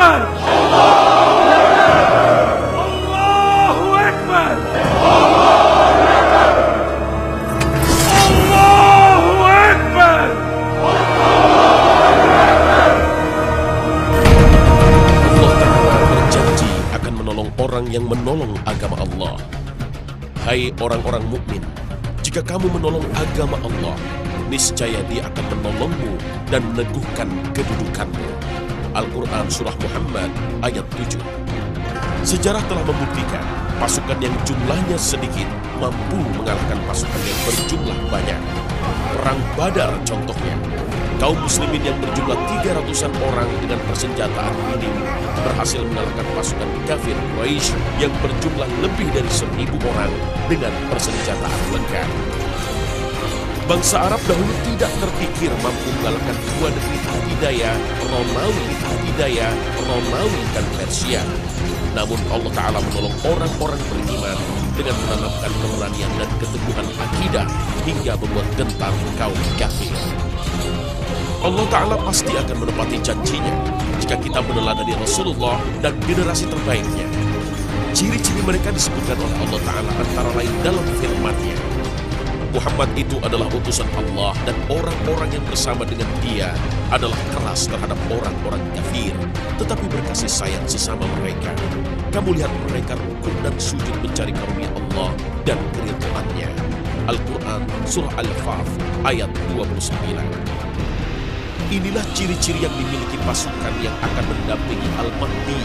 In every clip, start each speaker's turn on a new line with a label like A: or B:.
A: Akbar! Allahu Akbar! Allahu Akbar!
B: Allah Ta'ala berjanji akan menolong orang yang menolong agama Allah. Hai orang-orang mukmin, jika kamu menolong agama Allah, niscaya Dia akan menolongmu dan meneguhkan kedudukanmu. Al-Quran Surah Muhammad ayat 7. Sejarah telah membuktikan pasukan yang jumlahnya sedikit mampu mengalahkan pasukan yang berjumlah banyak. Perang Badar contohnya, kaum muslimin yang berjumlah 300-an orang dengan persenjataan minim berhasil mengalahkan pasukan kafir Quraisy yang berjumlah lebih dari 1.000 orang dengan persenjataan lengkap. Bangsa Arab dahulu tidak terpikir mampu mengalahkan dua negeri adidaya, Romawi dan Persia. Namun Allah Ta'ala menolong orang-orang beriman dengan menanamkan keberanian dan keteguhan akidah hingga membuat gentar kaum kafir. Allah Ta'ala pasti akan menepati janjinya jika kita meneladani Rasulullah dan generasi terbaiknya. Ciri-ciri mereka disebutkan oleh Allah Ta'ala antara lain dalam firman-Nya. Muhammad itu adalah utusan Allah dan orang-orang yang bersama dengan dia adalah keras terhadap orang-orang kafir, tetapi berkasih sayang sesama mereka. Kamu lihat mereka rukuk dan sujud mencari karunia Allah dan keridhaan-Nya. Al-Quran Surah Al-Faf ayat 29. Inilah ciri-ciri yang dimiliki pasukan yang akan mendampingi Al-Mahdi,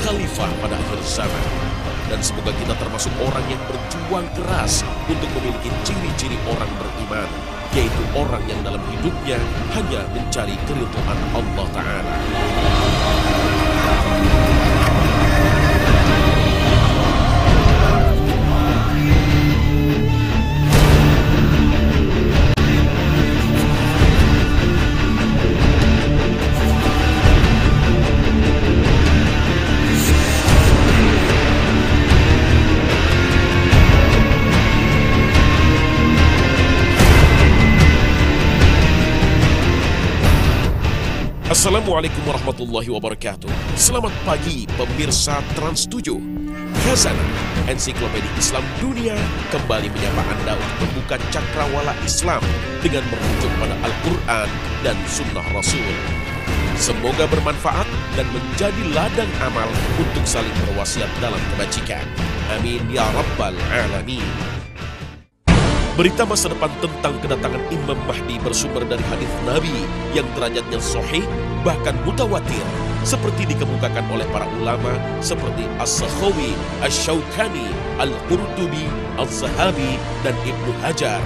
B: Khalifah pada akhir zaman. Dan semoga kita termasuk orang yang berjuang keras untuk memiliki ciri-ciri orang beriman, yaitu orang yang dalam hidupnya hanya mencari keridhaan Allah Ta'ala. Assalamualaikum warahmatullahi wabarakatuh. Selamat pagi pemirsa Trans 7. Khazanah Ensiklopedia Islam Dunia kembali menyapa Anda untuk membuka cakrawala Islam dengan merujuk pada Al-Quran dan Sunnah Rasul. Semoga bermanfaat dan menjadi ladang amal untuk saling berwasiat dalam kebajikan. Amin ya rabbal alamin. Berita masa depan tentang kedatangan Imam Mahdi bersumber dari hadis Nabi yang derajatnya sahih bahkan mutawatir, seperti dikemukakan oleh para ulama seperti As-Sakhawi, Asy-Syaukani, Al-Qurtubi, Al-Zahabi, dan Ibnu Hajar.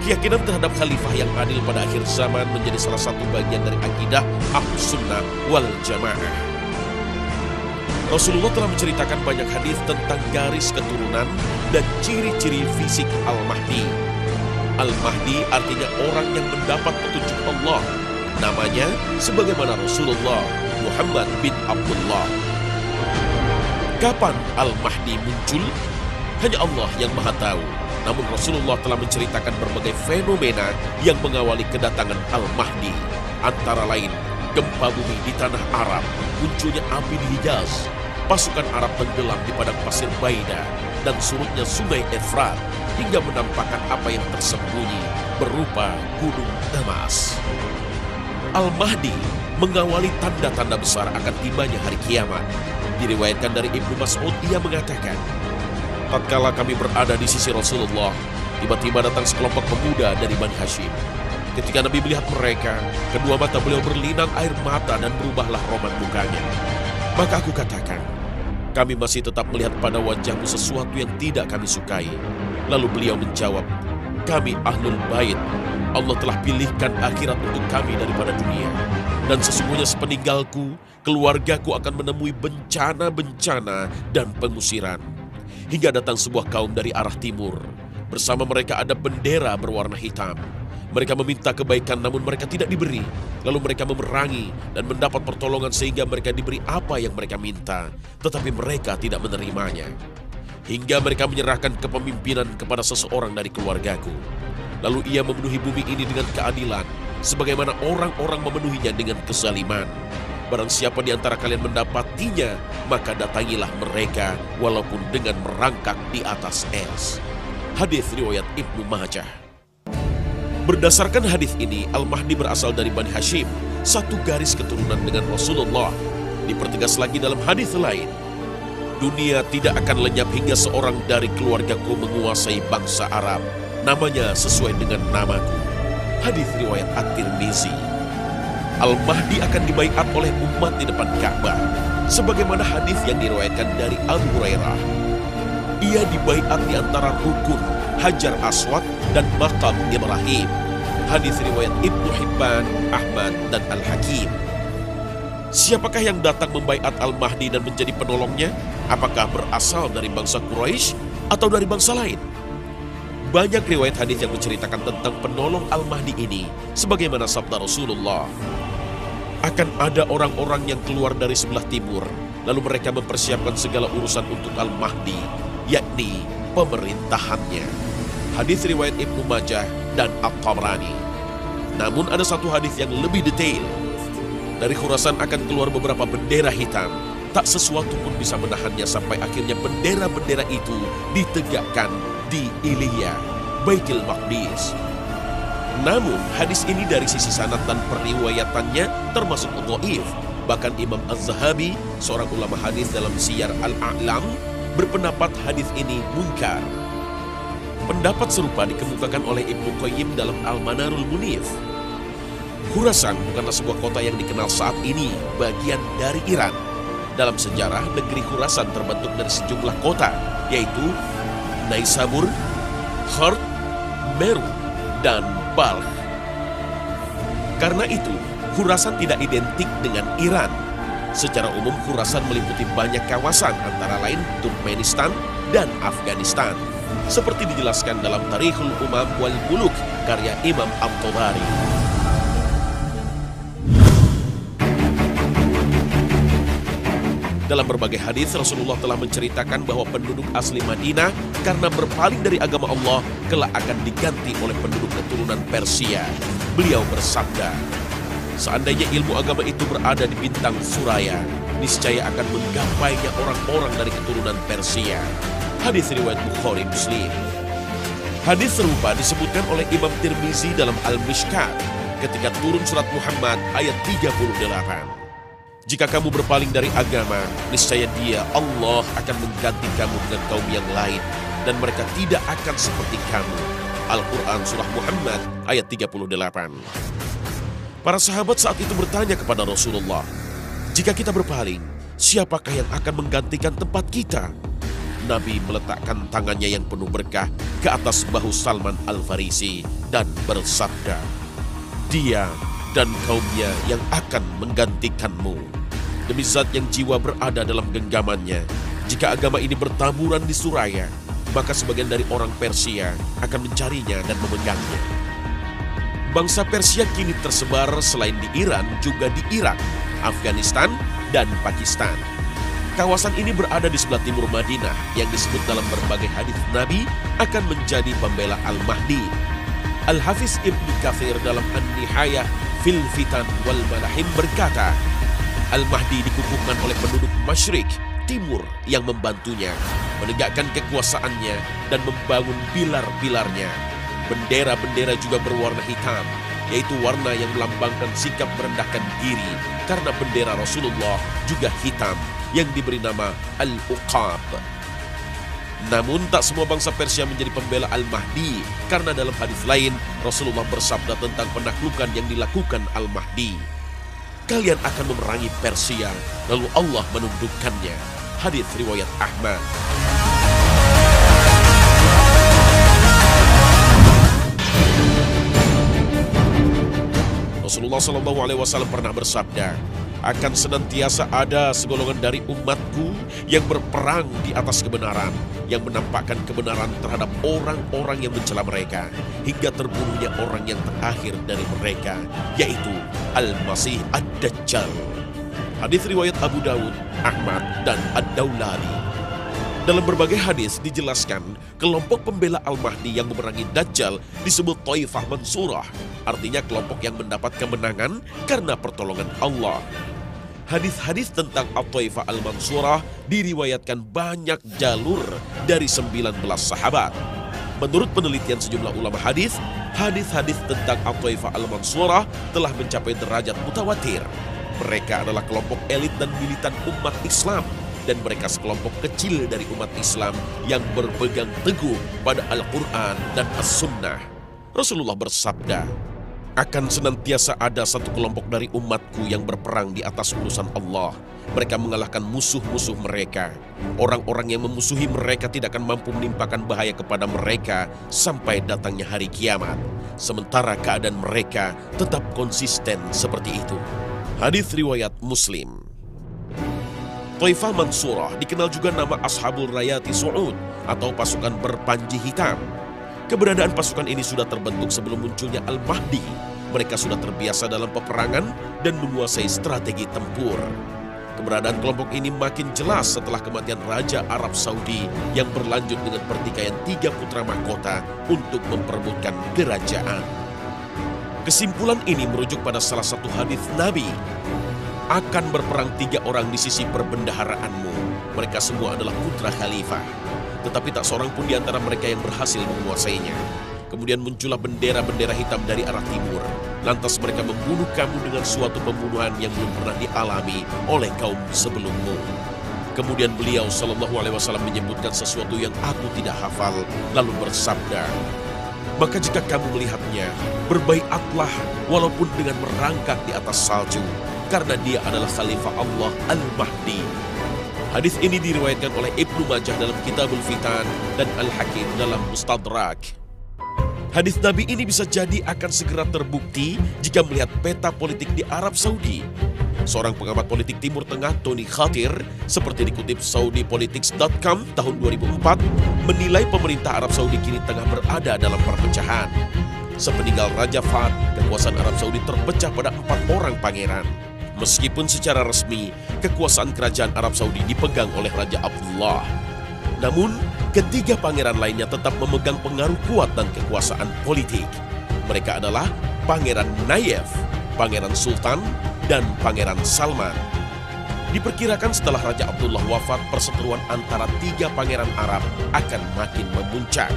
B: Keyakinan terhadap khalifah yang adil pada akhir zaman menjadi salah satu bagian dari akidah Ahlus Sunnah wal Jamaah. Rasulullah telah menceritakan banyak hadis tentang garis keturunan dan ciri-ciri fisik Al-Mahdi. Al-Mahdi artinya orang yang mendapat petunjuk Allah. Namanya sebagaimana Rasulullah Muhammad bin Abdullah. Kapan Al-Mahdi muncul? Hanya Allah yang Maha Tahu. Namun Rasulullah telah menceritakan berbagai fenomena yang mengawali kedatangan Al-Mahdi. Antara lain, gempa bumi di tanah Arab, munculnya api di Hijaz, pasukan Arab tenggelam di padang pasir Baida, dan surutnya sungai Efrat hingga menampakkan apa yang tersembunyi berupa gunung Damas. Al-Mahdi mengawali tanda-tanda besar akan tibanya hari kiamat. Diriwayatkan dari Ibnu Mas'ud, ia mengatakan, tatkala kami berada di sisi Rasulullah, tiba-tiba datang sekelompok pemuda dari Bani Hashim. Ketika Nabi melihat mereka, kedua mata beliau berlinang air mata dan berubahlah roman mukanya. Maka aku katakan, kami masih tetap melihat pada wajahmu sesuatu yang tidak kami sukai. Lalu beliau menjawab, kami Ahlul Bait. Allah telah pilihkan akhirat untuk kami daripada dunia. Dan sesungguhnya sepeninggalku, keluargaku akan menemui bencana-bencana dan pengusiran. Hingga datang sebuah kaum dari arah timur. Bersama mereka ada bendera berwarna hitam. Mereka meminta kebaikan namun mereka tidak diberi. Lalu mereka memerangi dan mendapat pertolongan sehingga mereka diberi apa yang mereka minta. Tetapi mereka tidak menerimanya. Hingga mereka menyerahkan kepemimpinan kepada seseorang dari keluargaku. Lalu ia memenuhi bumi ini dengan keadilan, sebagaimana orang-orang memenuhinya dengan kezaliman. Barang siapa di antara kalian mendapatinya, maka datangilah mereka walaupun dengan merangkak di atas es. Hadis riwayat Ibnu Majah. Berdasarkan hadis ini, Al-Mahdi berasal dari Bani Hashim, satu garis keturunan dengan Rasulullah. Dipertegas lagi dalam hadis lain, dunia tidak akan lenyap hingga seorang dari keluargaku menguasai bangsa Arab. Namanya sesuai dengan namaku. Hadis riwayat At-Tirmizi. Al-Mahdi akan dibaiat oleh umat di depan Ka'bah, sebagaimana hadis yang diriwayatkan dari Abu Hurairah. Ia dibaiat di antara rukun Hajar Aswad dan Maqam Ibrahim. Hadis riwayat Ibnu Hibban, Ahmad, dan Al-Hakim. Siapakah yang datang membaiat Al-Mahdi dan menjadi penolongnya? Apakah berasal dari bangsa Quraisy atau dari bangsa lain? Banyak riwayat hadis yang menceritakan tentang penolong Al-Mahdi ini, sebagaimana sabda Rasulullah. Akan ada orang-orang yang keluar dari sebelah timur, lalu mereka mempersiapkan segala urusan untuk Al-Mahdi, yakni pemerintahannya. Hadis riwayat Ibnu Majah dan At-Tabrani. Namun ada satu hadis yang lebih detail. Dari Khurasan akan keluar beberapa bendera hitam. Tak sesuatu pun bisa menahannya sampai akhirnya bendera-bendera itu ditegakkan di Iliyah, Baitul Maqdis. Namun hadis ini dari sisi sanad dan periwayatannya termasuk dhaif. Bahkan Imam Az-Zahabi, seorang ulama hadis dalam Siyar Al-A'lam, berpendapat hadis ini munkar. Pendapat serupa dikemukakan oleh Ibnu Qayyim dalam Al-Manarul Munif. Khurasan bukanlah sebuah kota yang dikenal saat ini, bagian dari Iran. Dalam sejarah, negeri Khurasan terbentuk dari sejumlah kota, yaitu Naisabur, Khard, Meru, dan Balkh. Karena itu, Khurasan tidak identik dengan Iran. Secara umum, Khurasan meliputi banyak kawasan, antara lain Turkmenistan dan Afghanistan. Seperti dijelaskan dalam Tarikhul Umam wal Muluk, karya Imam At-Tabari. Dalam berbagai hadis, Rasulullah telah menceritakan bahwa penduduk asli Madinah karena berpaling dari agama Allah kelak akan diganti oleh penduduk keturunan Persia. Beliau bersabda, seandainya ilmu agama itu berada di bintang Suraya, niscaya akan menggapainya orang-orang dari keturunan Persia. Hadis riwayat Bukhari Muslim. Hadis serupa disebutkan oleh Imam Tirmizi dalam Al-Mishkat ketika turun surat Muhammad ayat 38. Jika kamu berpaling dari agama, niscaya Dia, Allah, akan mengganti kamu dengan kaum yang lain, dan mereka tidak akan seperti kamu. Al-Quran Surah Muhammad ayat 38. Para sahabat saat itu bertanya kepada Rasulullah, jika kita berpaling, siapakah yang akan menggantikan tempat kita? Nabi meletakkan tangannya yang penuh berkah ke atas bahu Salman Al-Farisi dan bersabda, Dia dan kaumnya yang akan menggantikanmu. Demi zat yang jiwa berada dalam genggamannya, jika agama ini bertaburan di Suraya, maka sebagian dari orang Persia akan mencarinya dan memegangnya. Bangsa Persia kini tersebar selain di Iran juga di Irak, Afghanistan, dan Pakistan. Kawasan ini berada di sebelah timur Madinah yang disebut dalam berbagai hadis Nabi akan menjadi pembela Al-Mahdi. Al-Hafiz Ibnu Katsir dalam An-Nihayah fil Fitan wal Malahim berkata, Al-Mahdi dikukuhkan oleh penduduk Masyrik, timur yang membantunya, menegakkan kekuasaannya dan membangun pilar-pilarnya. Bendera-bendera juga berwarna hitam, yaitu warna yang melambangkan sikap merendahkan diri, karena bendera Rasulullah juga hitam, yang diberi nama Al-Uqab. Namun tak semua bangsa Persia menjadi pembela Al-Mahdi, karena dalam hadis lain Rasulullah bersabda tentang penaklukan yang dilakukan Al-Mahdi. Kalian akan memerangi Persia, lalu Allah menundukkannya. Hadis riwayat Ahmad. Rasulullah SAW pernah bersabda, akan senantiasa ada segolongan dari umatku yang berperang di atas kebenaran, yang menampakkan kebenaran terhadap orang-orang yang mencela mereka, hingga terbunuhnya orang yang terakhir dari mereka, yaitu Al-Masih Ad-Dajjal. Hadis riwayat Abu Dawud, Ahmad, dan Ad-Daulani. Dalam berbagai hadis dijelaskan, kelompok pembela Al-Mahdi yang memerangi Dajjal disebut Taifah Mansurah, artinya kelompok yang mendapat kemenangan karena pertolongan Allah. Hadis-hadis tentang At-Taifah Al-Mansurah diriwayatkan banyak jalur dari 19 sahabat. Menurut penelitian sejumlah ulama hadis, hadis-hadis tentang At-Taifah Al-Mansurah telah mencapai derajat mutawatir. Mereka adalah kelompok elit dan militan umat Islam, dan mereka sekelompok kecil dari umat Islam yang berpegang teguh pada Al-Quran dan As-Sunnah. Rasulullah bersabda, akan senantiasa ada satu kelompok dari umatku yang berperang di atas urusan Allah. Mereka mengalahkan musuh-musuh mereka. Orang-orang yang memusuhi mereka tidak akan mampu menimpakan bahaya kepada mereka sampai datangnya hari kiamat. Sementara keadaan mereka tetap konsisten seperti itu. Hadis riwayat Muslim. Taifah Mansurah dikenal juga nama Ashabul Rayati Su'ud atau pasukan berpanji hitam. Keberadaan pasukan ini sudah terbentuk sebelum munculnya Al-Mahdi. Mereka sudah terbiasa dalam peperangan dan menguasai strategi tempur. Keberadaan kelompok ini makin jelas setelah kematian Raja Arab Saudi yang berlanjut dengan pertikaian 3 putra mahkota untuk memperebutkan kerajaan. Kesimpulan ini merujuk pada salah satu hadis Nabi. Akan berperang 3 orang di sisi perbendaharaanmu. Mereka semua adalah putra khalifah. Tetapi tak seorang pun di antara mereka yang berhasil menguasainya. Kemudian muncullah bendera-bendera hitam dari arah timur. Lantas mereka membunuh kamu dengan suatu pembunuhan yang belum pernah dialami oleh kaum sebelummu. Kemudian beliau SAW menyebutkan sesuatu yang aku tidak hafal, lalu bersabda, maka jika kamu melihatnya, berbaiatlah walaupun dengan merangkak di atas salju, karena dia adalah Khalifah Allah Al-Mahdi. Hadis ini diriwayatkan oleh Ibnu Majah dalam Kitabul Fitan dan Al-Hakim dalam Mustadrak. Hadis Nabi ini bisa jadi akan segera terbukti jika melihat peta politik di Arab Saudi. Seorang pengamat politik Timur Tengah, Tony Khatir, seperti dikutip saudipolitics.com tahun 2004, menilai pemerintah Arab Saudi kini tengah berada dalam perpecahan. Sepeninggal Raja Fahd, kekuasaan Arab Saudi terpecah pada 4 orang pangeran. Meskipun secara resmi, kekuasaan kerajaan Arab Saudi dipegang oleh Raja Abdullah. Namun, ketiga pangeran lainnya tetap memegang pengaruh kuat dan kekuasaan politik. Mereka adalah Pangeran Nayef, Pangeran Sultan, dan Pangeran Salman. Diperkirakan setelah Raja Abdullah wafat, perseteruan antara 3 pangeran Arab akan makin memuncak.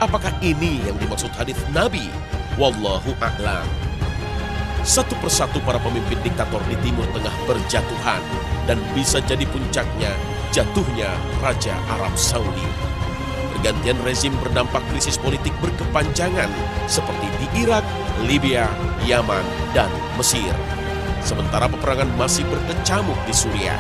B: Apakah ini yang dimaksud hadis Nabi? Wallahu a'lam. Satu persatu para pemimpin diktator di Timur Tengah berjatuhan, dan bisa jadi puncaknya jatuhnya Raja Arab Saudi. Pergantian rezim berdampak krisis politik berkepanjangan seperti di Irak, Libya, Yaman, dan Mesir. Sementara peperangan masih berkecamuk di Suriah.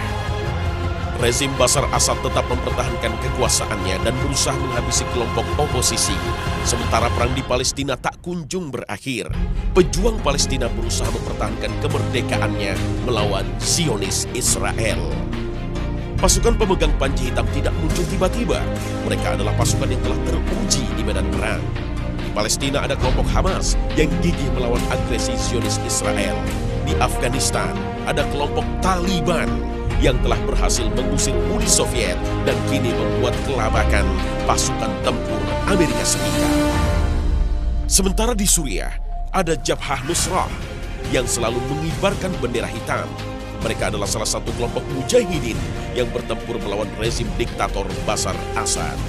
B: Rezim Bashar Assad tetap mempertahankan kekuasaannya dan berusaha menghabisi kelompok oposisi. Sementara perang di Palestina tak kunjung berakhir. Pejuang Palestina berusaha mempertahankan kemerdekaannya melawan Zionis Israel. Pasukan pemegang panji hitam tidak muncul tiba-tiba. Mereka adalah pasukan yang telah teruji di medan perang. Di Palestina ada kelompok Hamas yang gigih melawan agresi Zionis Israel. Di Afghanistan ada kelompok Taliban yang telah berhasil mengusir Uni Soviet dan kini membuat kelabakan pasukan tempur Amerika Serikat. Sementara di Suriah ada Jabhah Nusrah yang selalu mengibarkan bendera hitam. Mereka adalah salah satu kelompok mujahidin yang bertempur melawan rezim diktator Bashar Assad.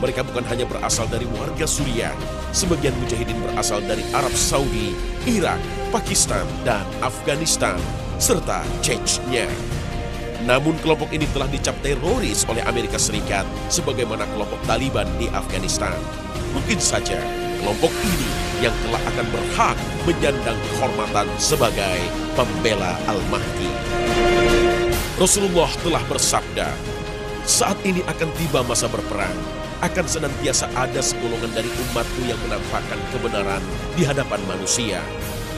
B: Mereka bukan hanya berasal dari warga Suriah, sebagian mujahidin berasal dari Arab Saudi, Irak, Pakistan, dan Afghanistan, serta Chechnya. Namun kelompok ini telah dicap teroris oleh Amerika Serikat sebagaimana kelompok Taliban di Afghanistan. Mungkin saja kelompok ini yang telah akan berhak menyandang kehormatan sebagai pembela Al-Mahdi. Rasulullah telah bersabda, saat ini akan tiba masa berperang. Akan senantiasa ada segolongan dari umatku yang menampakkan kebenaran di hadapan manusia.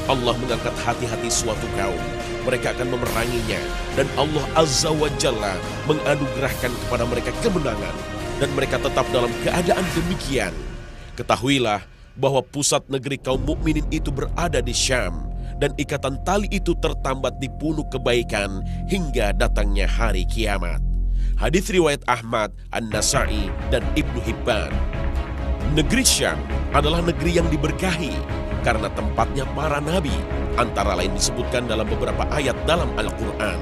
B: Allah mengangkat hati-hati suatu kaum. Mereka akan memeranginya. Dan Allah Azza wa Jalla menganugerahkan kepada mereka kemenangan. Dan mereka tetap dalam keadaan demikian. Ketahuilah bahwa pusat negeri kaum mukminin itu berada di Syam. Dan ikatan tali itu tertambat di punuk kebaikan hingga datangnya hari kiamat. Hadis riwayat Ahmad, An-Nasa'i, dan Ibnu Hibban. Negeri Syam adalah negeri yang diberkahi karena tempatnya para nabi, antara lain disebutkan dalam beberapa ayat dalam Al-Quran.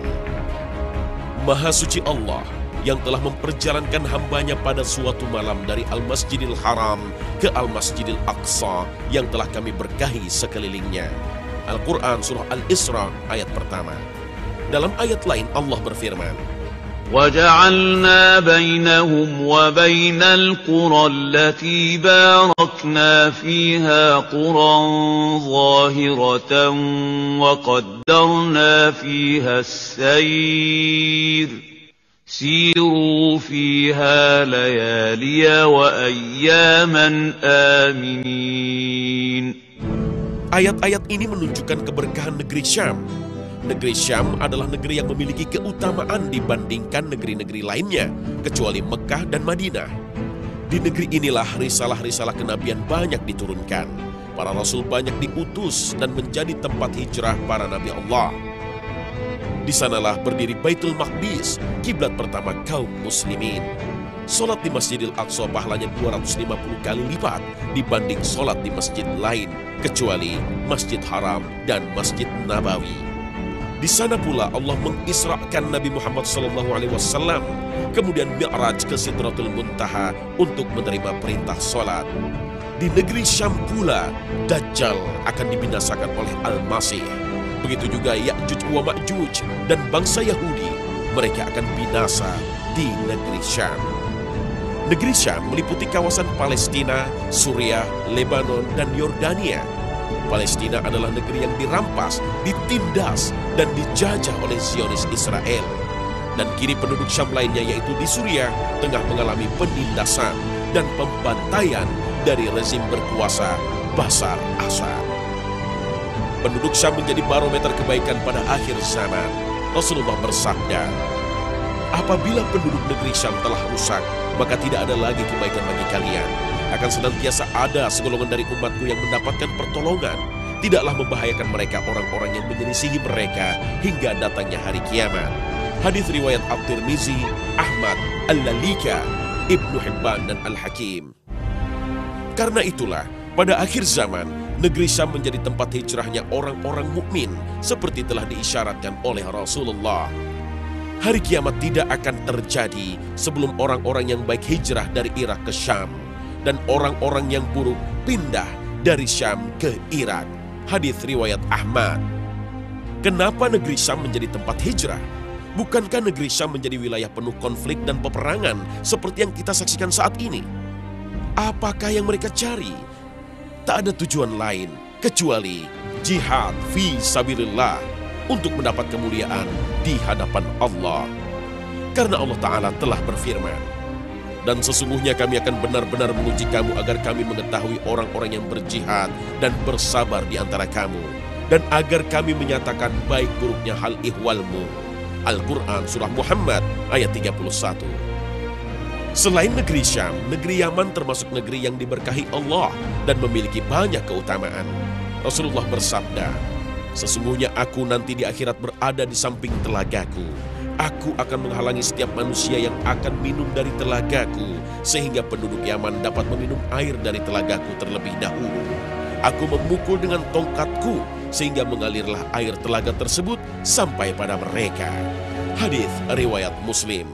B: Maha suci Allah yang telah memperjalankan hambanya pada suatu malam dari Al-Masjidil Haram ke Al-Masjidil Aqsa yang telah kami berkahi sekelilingnya. Al-Quran Surah Al-Isra ayat pertama. Dalam ayat lain Allah berfirman,
C: وَجَعَلْنَا بَيْنَهُمْ وَبَيْنَ الْقُرَى الَّتِي بَارَكْنَا فِيهَا قُرًى ظَاهِرَةً وَقَدَّرْنَا فِيهَا السَّيْرَ سِيرُوا فِيهَا لَيَالِيَ وَأَيَّامًا آمِنِينَ.
B: Ayat-ayat ini menunjukkan keberkahan negeri Syam. Negeri Syam adalah negeri yang memiliki keutamaan dibandingkan negeri-negeri lainnya, kecuali Mekah dan Madinah. Di negeri inilah risalah-risalah kenabian banyak diturunkan. Para rasul banyak diutus dan menjadi tempat hijrah para nabi Allah. Di sanalah berdiri Baitul Maqdis, kiblat pertama kaum muslimin. Solat di Masjidil Aqsa pahalanya 250 kali lipat dibanding solat di masjid lain, kecuali Masjid Haram dan Masjid Nabawi. Di sana pula Allah mengisrakan Nabi Muhammad SAW, kemudian Mi'raj ke Sidratul Muntaha untuk menerima perintah sholat. Di negeri Syam pula, Dajjal akan dibinasakan oleh Al-Masih. Begitu juga Ya'juj wa Ma'juj dan bangsa Yahudi, mereka akan binasa di negeri Syam. Negeri Syam meliputi kawasan Palestina, Suriah, Lebanon, dan Yordania. Palestina adalah negeri yang dirampas, ditindas, dan dijajah oleh Zionis Israel. Dan kini penduduk Syam lainnya yaitu di Suriah tengah mengalami penindasan dan pembantaian dari rezim berkuasa Bashar Assad. Penduduk Syam menjadi barometer kebaikan pada akhir zaman. Rasulullah bersabda, apabila penduduk negeri Syam telah rusak, maka tidak ada lagi kebaikan bagi kalian. Akan senantiasa ada segolongan dari umatku yang mendapatkan pertolongan. Tidaklah membahayakan mereka orang-orang yang menyelisihi mereka hingga datangnya hari kiamat. Hadis riwayat At-Tirmizi, Ahmad, Al-Lalika, Ibnu Hibban, dan Al-Hakim. Karena itulah, pada akhir zaman, negeri Syam menjadi tempat hijrahnya orang-orang mukmin seperti telah diisyaratkan oleh Rasulullah. Hari kiamat tidak akan terjadi sebelum orang-orang yang baik hijrah dari Irak ke Syam dan orang-orang yang buruk pindah dari Syam ke Irak. Hadis riwayat Ahmad. Kenapa negeri Syam menjadi tempat hijrah? Bukankah negeri Syam menjadi wilayah penuh konflik dan peperangan seperti yang kita saksikan saat ini? Apakah yang mereka cari? Tak ada tujuan lain kecuali jihad fi sabilillah untuk mendapat kemuliaan di hadapan Allah. Karena Allah Ta'ala telah berfirman, dan sesungguhnya kami akan benar-benar menguji kamu agar kami mengetahui orang-orang yang berjihad dan bersabar di antara kamu, dan agar kami menyatakan baik buruknya hal ihwalmu. Al-Quran Surah Muhammad ayat 31. Selain negeri Syam, negeri Yaman termasuk negeri yang diberkahi Allah dan memiliki banyak keutamaan. Rasulullah bersabda, sesungguhnya aku nanti di akhirat berada di samping telagaku. Aku akan menghalangi setiap manusia yang akan minum dari telagaku, sehingga penduduk Yaman dapat meminum air dari telagaku terlebih dahulu. Aku memukul dengan tongkatku, sehingga mengalirlah air telaga tersebut sampai pada mereka. Hadis riwayat Muslim.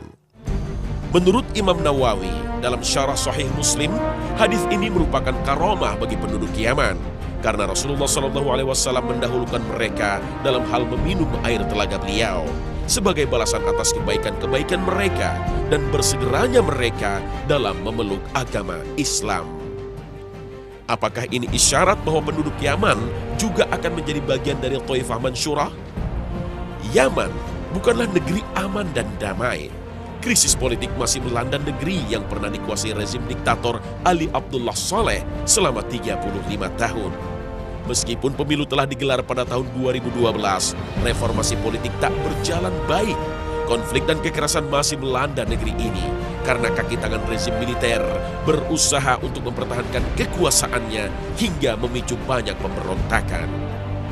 B: Menurut Imam Nawawi dalam Syarah Sahih Muslim, hadis ini merupakan karamah bagi penduduk Yaman, karena Rasulullah SAW mendahulukan mereka dalam hal meminum air telaga beliau sebagai balasan atas kebaikan-kebaikan mereka dan bersegeranya mereka dalam memeluk agama Islam. Apakah ini isyarat bahwa penduduk Yaman juga akan menjadi bagian dari Thaifah Mansyurah? Yaman bukanlah negeri aman dan damai. Krisis politik masih melanda negeri yang pernah dikuasai rezim diktator Ali Abdullah Saleh selama 35 tahun. Meskipun pemilu telah digelar pada tahun 2012, reformasi politik tak berjalan baik. Konflik dan kekerasan masih melanda negeri ini karena kaki tangan rezim militer berusaha untuk mempertahankan kekuasaannya hingga memicu banyak pemberontakan.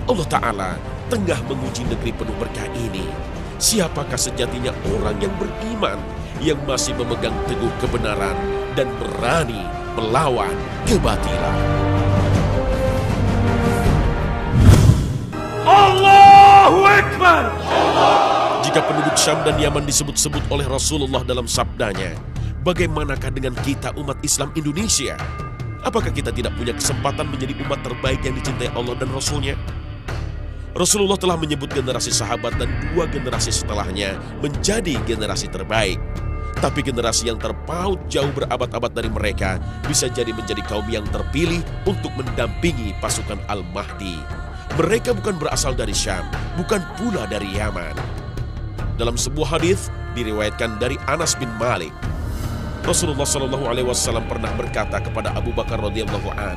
B: Allah Ta'ala tengah menguji negeri penuh berkah ini. Siapakah sejatinya orang yang beriman, yang masih memegang teguh kebenaran dan berani melawan kebatilan?
A: Allahu Akbar!
B: Jika penduduk Syam dan Yaman disebut-sebut oleh Rasulullah dalam sabdanya, bagaimanakah dengan kita umat Islam Indonesia? Apakah kita tidak punya kesempatan menjadi umat terbaik yang dicintai Allah dan Rasul-Nya? Rasulullah telah menyebut generasi sahabat dan 2 generasi setelahnya menjadi generasi terbaik. Tapi generasi yang terpaut jauh berabad-abad dari mereka bisa jadi menjadi kaum yang terpilih untuk mendampingi pasukan Al-Mahdi. Mereka bukan berasal dari Syam, bukan pula dari Yaman. Dalam sebuah hadis diriwayatkan dari Anas bin Malik, Rasulullah SAW pernah berkata kepada Abu Bakar radhiyallahu an,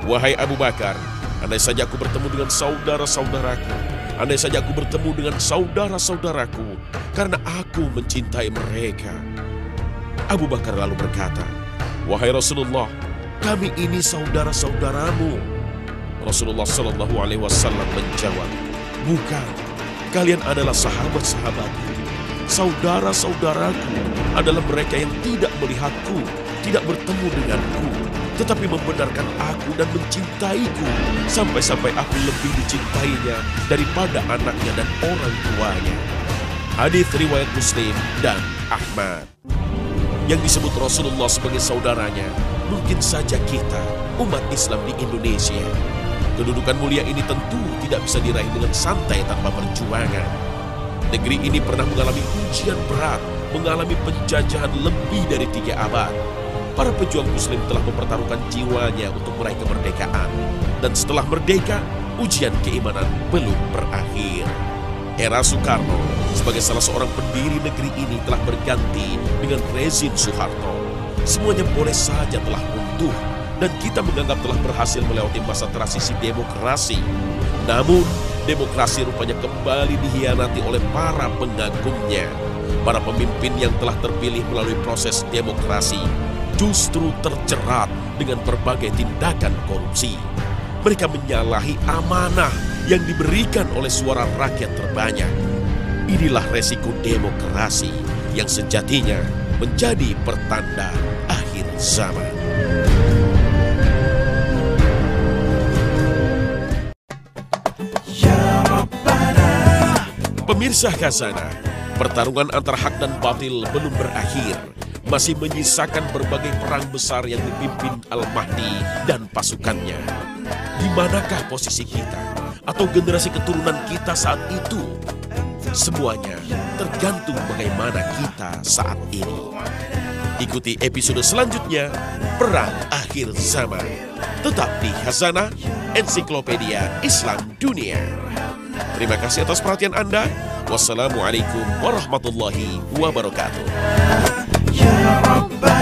B: "Wahai Abu Bakar, andai saja aku bertemu dengan saudara-saudaraku, andai saja aku bertemu dengan saudara-saudaraku, karena aku mencintai mereka." Abu Bakar lalu berkata, "Wahai Rasulullah, kami ini saudara-saudaramu." Rasulullah SAW menjawab, "Bukan, kalian adalah sahabat-sahabatku. Saudara-saudaraku adalah mereka yang tidak melihatku, tidak bertemu denganku, tetapi membenarkan aku dan mencintaiku, sampai-sampai aku lebih dicintainya daripada anaknya dan orang tuanya." Hadis riwayat Muslim dan Ahmad. Yang disebut Rasulullah sebagai saudaranya, mungkin saja kita, umat Islam di Indonesia. Kedudukan mulia ini tentu tidak bisa diraih dengan santai tanpa perjuangan. Negeri ini pernah mengalami ujian berat, mengalami penjajahan lebih dari 3 abad. Para pejuang muslim telah mempertaruhkan jiwanya untuk meraih kemerdekaan. Dan setelah merdeka, ujian keimanan belum berakhir. Era Soekarno sebagai salah seorang pendiri negeri ini telah berganti dengan rezim Soeharto. Semuanya boleh saja telah runtuh dan kita menganggap telah berhasil melewati masa transisi demokrasi. Namun, demokrasi rupanya kembali dikhianati oleh para pengagumnya. Para pemimpin yang telah terpilih melalui proses demokrasi justru terjerat dengan berbagai tindakan korupsi. Mereka menyalahi amanah yang diberikan oleh suara rakyat terbanyak. Inilah resiko demokrasi yang sejatinya menjadi pertanda akhir zaman. Pemirsa Khazanah, pertarungan antara hak dan batil belum berakhir. Masih menyisakan berbagai perang besar yang dipimpin Al-Mahdi dan pasukannya. Di manakah posisi kita atau generasi keturunan kita saat itu? Semuanya tergantung bagaimana kita saat ini. Ikuti episode selanjutnya, Perang Akhir Zaman. Tetap di Khazanah, Ensiklopedia Islam Dunia. Terima kasih atas perhatian Anda. Wassalamualaikum warahmatullahi wabarakatuh. Ya Rabbana.